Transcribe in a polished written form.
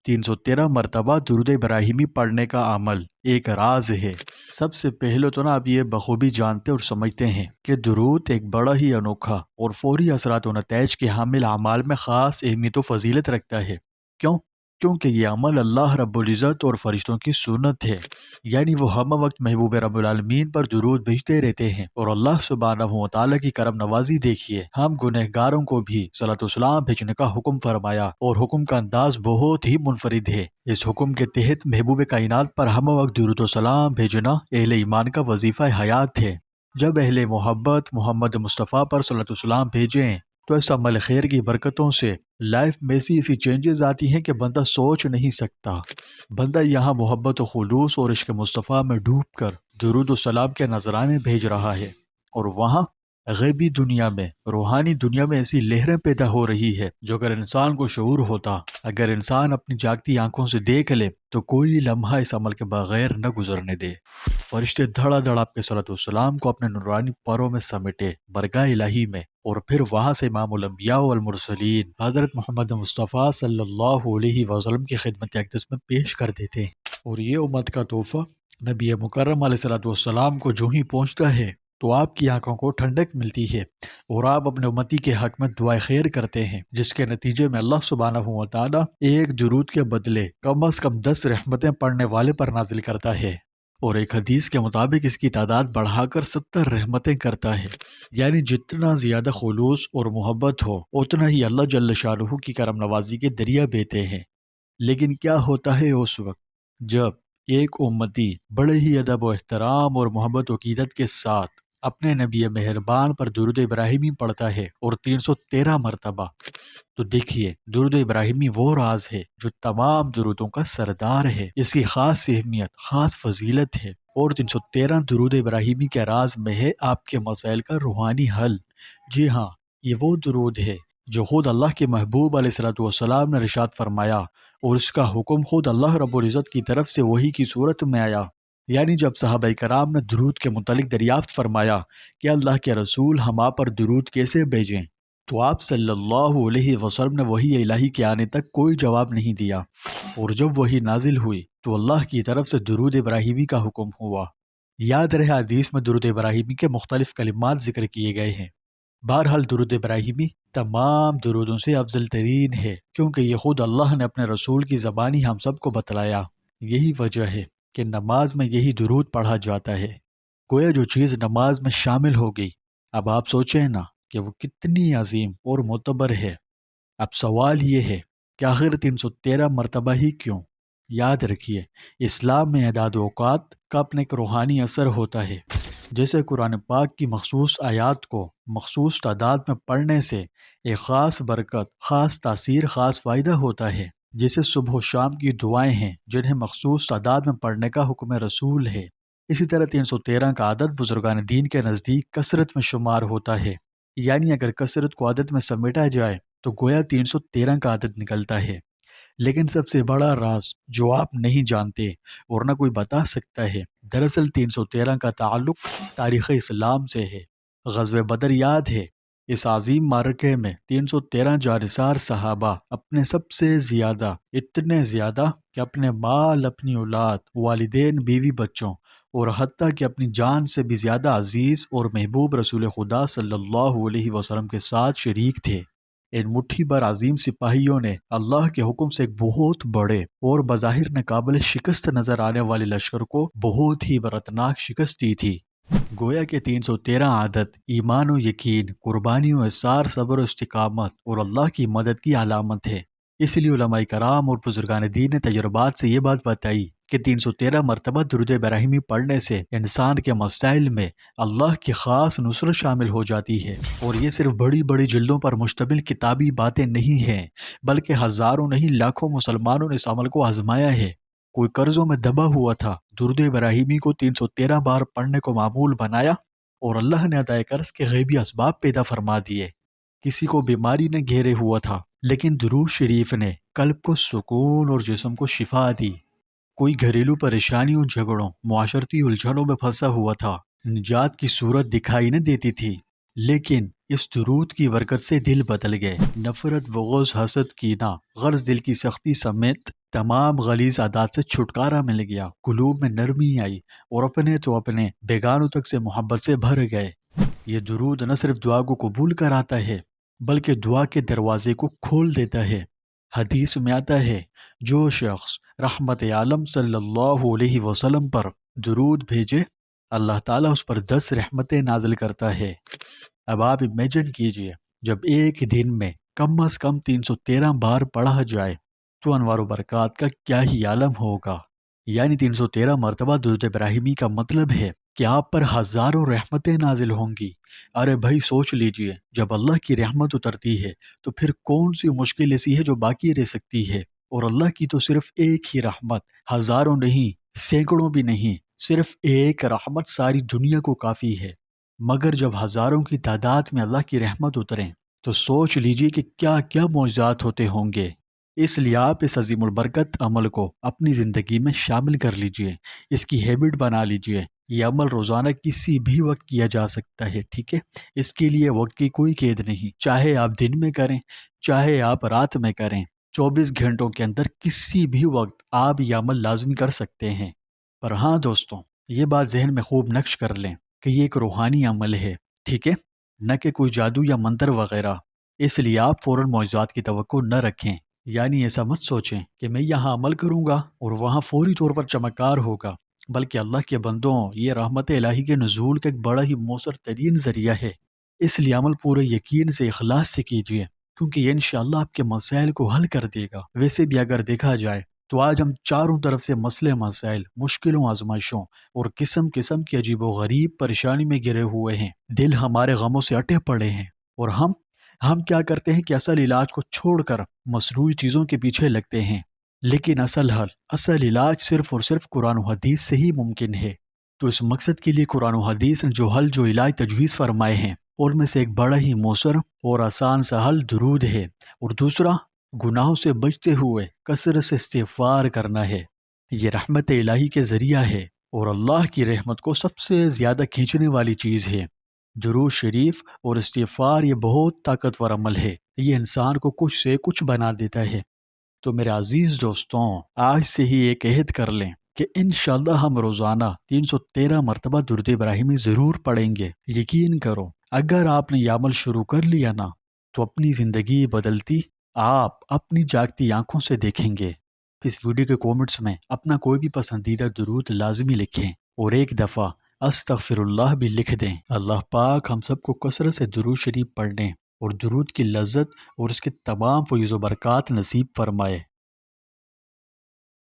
313 مرتبہ درود ابراہیمی پڑھنے کا عمل ایک راز ہے۔ سب سے پہلے تو نا آپ یہ بخوبی جانتے اور سمجھتے ہیں کہ درود ایک بڑا ہی انوکھا اور فوری اثرات و نتائج کے حامل اعمال میں خاص اہمیت و فضیلت رکھتا ہے۔ کیوں؟ کیونکہ یہ عمل اللہ رب العزت اور فرشتوں کی سنت ہے، یعنی وہ ہم وقت محبوب رب العالمین پر درود بھیجتے رہتے ہیں، اور اللہ سبحانہ و تعالیٰ کی کرم نوازی دیکھیے، ہم گنہگاروں کو بھی صلاۃ والسلام بھیجنے کا حکم فرمایا، اور حکم کا انداز بہت ہی منفرد ہے۔ اس حکم کے تحت محبوب کائنات پر ہم وقت درود و سلام بھیجنا اہل ایمان کا وظیفہ حیات ہے۔ جب اہل محبت محمد مصطفیٰ پر صلاۃ والسلام بھیجیں تو اس عمل خیر کی برکتوں سے لائف میں ایسی چینجز آتی ہیں کہ بندہ سوچ نہیں سکتا۔ بندہ یہاں محبت و خلوص اور عشق مصطفیٰ میں ڈوب کر درود و سلام کے نذرانے بھیج رہا ہے، اور وہاں غیبی دنیا میں، روحانی دنیا میں ایسی لہریں پیدا ہو رہی ہے جو اگر انسان کو شعور ہوتا، اگر انسان اپنی جاگتی آنکھوں سے دیکھ لے تو کوئی لمحہ اس عمل کے بغیر نہ گزرنے دے۔ فرشتے دھڑا دھڑ آپ کے صلاۃ والسلام کو اپنے نورانی پروں میں سمیٹے برگاہ الہی میں، اور پھر وہاں سے امام الانبیاء والمرسلین حضرت محمد مصطفیٰ صلی اللہ علیہ وسلم کی خدمت اقدس میں پیش کر دیتے ہیں، اور یہ امت کا تحفہ نبی مکرم علیہ الصلوۃ والسلام کو جو ہی پہنچتا ہے تو آپ کی آنکھوں کو ٹھنڈک ملتی ہے، اور آپ اپنے امتی کے حق میں دعائے خیر کرتے ہیں، جس کے نتیجے میں اللہ سبحانہ و تعالیٰ ایک درود کے بدلے کم از کم 10 رحمتیں پڑھنے والے پر نازل کرتا ہے، اور ایک حدیث کے مطابق اس کی تعداد بڑھا کر 70 رحمتیں کرتا ہے۔ یعنی جتنا زیادہ خلوص اور محبت ہو اتنا ہی اللہ جل شانہ کی کرم نوازی کے دریا بہتے ہیں۔ لیکن کیا ہوتا ہے اس وقت جب ایک امتی بڑے ہی ادب و احترام اور محبت و عقیدت کے ساتھ اپنے نبی مہربان پر درود ابراہیمی پڑھتا ہے، اور 313 مرتبہ؟ تو دیکھیے، درود ابراہیمی وہ راز ہے جو تمام درودوں کا سردار ہے، اس کی خاص اہمیت، خاص فضیلت ہے، اور 313 درود ابراہیمی کے راز میں ہے آپ کے مسائل کا روحانی حل۔ جی ہاں، یہ وہ درود ہے جو خود اللہ کے محبوب علیہ الصلوۃ والسلام نے ارشاد فرمایا، اور اس کا حکم خود اللہ رب العزت کی طرف سے وحی کی صورت میں آیا۔ یعنی جب صحابہ کرام نے درود کے متعلق دریافت فرمایا کہ اللہ کے رسول ہم آپ پر درود کیسے بھیجیں، تو آپ صلی اللہ علیہ وسلم نے وحی الہی کے آنے تک کوئی جواب نہیں دیا، اور جب وحی نازل ہوئی تو اللہ کی طرف سے درود ابراہیمی کا حکم ہوا۔ یاد رہے حدیث میں درود ابراہیمی کے مختلف کلمات ذکر کیے گئے ہیں۔ بہرحال درود ابراہیمی تمام درودوں سے افضل ترین ہے، کیونکہ یہ خود اللہ نے اپنے رسول کی زبانی ہم سب کو بتلایا۔ یہی وجہ ہے کہ نماز میں یہی درود پڑھا جاتا ہے۔ گویا جو چیز نماز میں شامل ہو گئی، اب آپ سوچیں نا کہ وہ کتنی عظیم اور معتبر ہے۔ اب سوال یہ ہے کہ آخر 313 مرتبہ ہی کیوں؟ یاد رکھیے، اسلام میں اعداد و اوقات کا اپنا ایک روحانی اثر ہوتا ہے۔ جیسے قرآن پاک کی مخصوص آیات کو مخصوص تعداد میں پڑھنے سے ایک خاص برکت، خاص تاثیر، خاص فائدہ ہوتا ہے، جیسے صبح و شام کی دعائیں ہیں جنہیں مخصوص تعداد میں پڑھنے کا حکم رسول ہے، اسی طرح 313 کا عدد بزرگان دین کے نزدیک کثرت میں شمار ہوتا ہے۔ یعنی اگر کثرت کو عدد میں سمیٹا جائے تو گویا 313 کا عدد نکلتا ہے۔ لیکن سب سے بڑا راز جو آپ نہیں جانتے اور نہ کوئی بتا سکتا ہے، دراصل 313 کا تعلق تاریخ اسلام سے ہے۔ غزوہ بدر یاد ہے، اس عظیم معرکے میں 313 جانثار صحابہ اپنے سب سے زیادہ، اتنے زیادہ کہ اپنے مال، اپنی اولاد، والدین، بیوی، بچوں اور حتیٰ کہ اپنی جان سے بھی زیادہ عزیز اور محبوب رسول خدا صلی اللہ علیہ وسلم کے ساتھ شریک تھے۔ ان مٹھی بھر عظیم سپاہیوں نے اللہ کے حکم سے ایک بہت بڑے اور بظاہر ناقابل شکست نظر آنے والے لشکر کو بہت ہی برتناک شکست دی تھی۔ گویا کہ 313 عادت ایمان و یقین، قربانی و اصرار، صبر و استقامت اور اللہ کی مدد کی علامت ہے۔ اس لیے علماء کرام اور بزرگان دین نے تجربات سے یہ بات بتائی کہ 313 مرتبہ درود ابراہیمی پڑھنے سے انسان کے مسائل میں اللہ کی خاص نصرت شامل ہو جاتی ہے، اور یہ صرف بڑی بڑی جلدوں پر مشتمل کتابی باتیں نہیں ہیں، بلکہ ہزاروں نہیں لاکھوں مسلمانوں نے اس عمل کو آزمایا ہے۔ کوئی قرضوں میں دبا ہوا تھا، درود ابراہیمی کو 313 بار پڑھنے کو معمول بنایا، اور اللہ نے ادائے قرض کے غیبی اسباب پیدا فرما دیے۔ کسی کو بیماری نے گھیرے ہوا تھا، لیکن درود شریف نے قلب کو سکون اور جسم کو شفا دی۔ کوئی گھریلو پریشانیوں، جھگڑوں، معاشرتی الجھنوں میں پھنسا ہوا تھا، نجات کی صورت دکھائی نہ دیتی تھی، لیکن اس درود کی برکت سے دل بدل گئے۔ نفرت، بغض، حسد، کینہ، غرض، دل کی سختی سمیت تمام غلیظ عادات سے چھٹکارا مل گیا، قلوب میں نرمی آئی اور اپنے تو اپنے بیگانوں تک سے محبت سے بھر گئے۔ یہ درود نہ صرف دعا کو قبول کراتا ہے بلکہ دعا کے دروازے کو کھول دیتا ہے۔ حدیث میں آتا ہے جو شخص رحمت عالم صلی اللہ علیہ وسلم پر درود بھیجے اللہ تعالیٰ اس پر 10 رحمتیں نازل کرتا ہے۔ اب آپ امیجن کیجئے جب ایک دن میں کم از کم 313 بار پڑھا جائے تو انوار و برکات کا کیا ہی عالم ہوگا۔ یعنی 313 مرتبہ درود ابراہیمی کا مطلب ہے کہ آپ پر ہزاروں رحمتیں نازل ہوں گی۔ ارے بھائی سوچ لیجئے جب اللہ کی رحمت اترتی ہے تو پھر کون سی مشکل ایسی ہے جو باقی رہ سکتی ہے؟ اور اللہ کی تو صرف ایک ہی رحمت، ہزاروں نہیں، سینکڑوں بھی نہیں، صرف ایک رحمت ساری دنیا کو کافی ہے۔ مگر جب ہزاروں کی تعداد میں اللہ کی رحمت اتریں تو سوچ لیجئے کہ کیا کیا معجزات ہوتے ہوں گے۔ اس لیے آپ اس عظیم البرکت عمل کو اپنی زندگی میں شامل کر لیجئے، اس کی ہیبٹ بنا لیجئے۔ یہ عمل روزانہ کسی بھی وقت کیا جا سکتا ہے، ٹھیک ہے؟ اس کے لیے وقت کی کوئی قید نہیں، چاہے آپ دن میں کریں چاہے آپ رات میں کریں، 24 گھنٹوں کے اندر کسی بھی وقت آپ یہ عمل لازمی کر سکتے ہیں۔ پر ہاں دوستوں، یہ بات ذہن میں خوب نقش کر لیں کہ یہ ایک روحانی عمل ہے، ٹھیک ہے؟ نہ کہ کوئی جادو یا منتر وغیرہ۔ اس لیے آپ فوراً معجزات کی توقع نہ رکھیں، یعنی ایسا مت سوچیں کہ میں یہاں عمل کروں گا اور وہاں فوری طور پر چمکار ہوگا، بلکہ اللہ کے بندوں یہ رحمت الہی کے نزول کا ایک بڑا ہی مؤثر ترین ذریعہ ہے۔ اس لیے عمل پورے یقین سے، اخلاص سے کیجیے، کیونکہ یہ انشاءاللہ آپ کے مسائل کو حل کر دے گا۔ ویسے بھی اگر دیکھا جائے تو آج ہم چاروں طرف سے مسئلے مسائل، مشکلوں، آزمائشوں اور قسم قسم کی عجیب و غریب پریشانی میں گرے ہوئے ہیں، دل ہمارے غموں سے اٹے پڑے ہیں، اور ہم کیا کرتے ہیں کہ اصل علاج کو چھوڑ کر مصنوعی چیزوں کے پیچھے لگتے ہیں۔ لیکن اصل حل، اصل علاج صرف اور صرف قرآن و حدیث سے ہی ممکن ہے۔ تو اس مقصد کے لیے قرآن و حدیث نے جو حل، جو علاج تجویز فرمائے ہیں، ان میں سے ایک بڑا ہی مؤثر اور آسان سا حل درود ہے، اور دوسرا گناہوں سے بچتے ہوئے کثرت سے استغفار کرنا ہے۔ یہ رحمت الہی کے ذریعہ ہے اور اللہ کی رحمت کو سب سے زیادہ کھینچنے والی چیز ہے۔ درود شریف اور استغفار یہ بہت طاقتور عمل ہے، یہ انسان کو کچھ سے کچھ بنا دیتا ہے۔ تو میرے عزیز دوستوں، آج سے ہی ایک عہد کر لیں کہ انشاءاللہ ہم روزانہ 313 مرتبہ درود ابراہیمی ضرور پڑھیں گے۔ یقین کرو اگر آپ نے یہ عمل شروع کر لیا نا تو اپنی زندگی بدلتی آپ اپنی جاگتی آنکھوں سے دیکھیں گے۔ اس ویڈیو کے کومنٹس میں اپنا کوئی بھی پسندیدہ درود لازمی لکھیں اور ایک دفعہ استغفر اللہ بھی لکھ دیں۔ اللہ پاک ہم سب کو کثرت سے درود شریف پڑھنے اور درود کی لذت اور اس کے تمام فیض و برکات نصیب فرمائے۔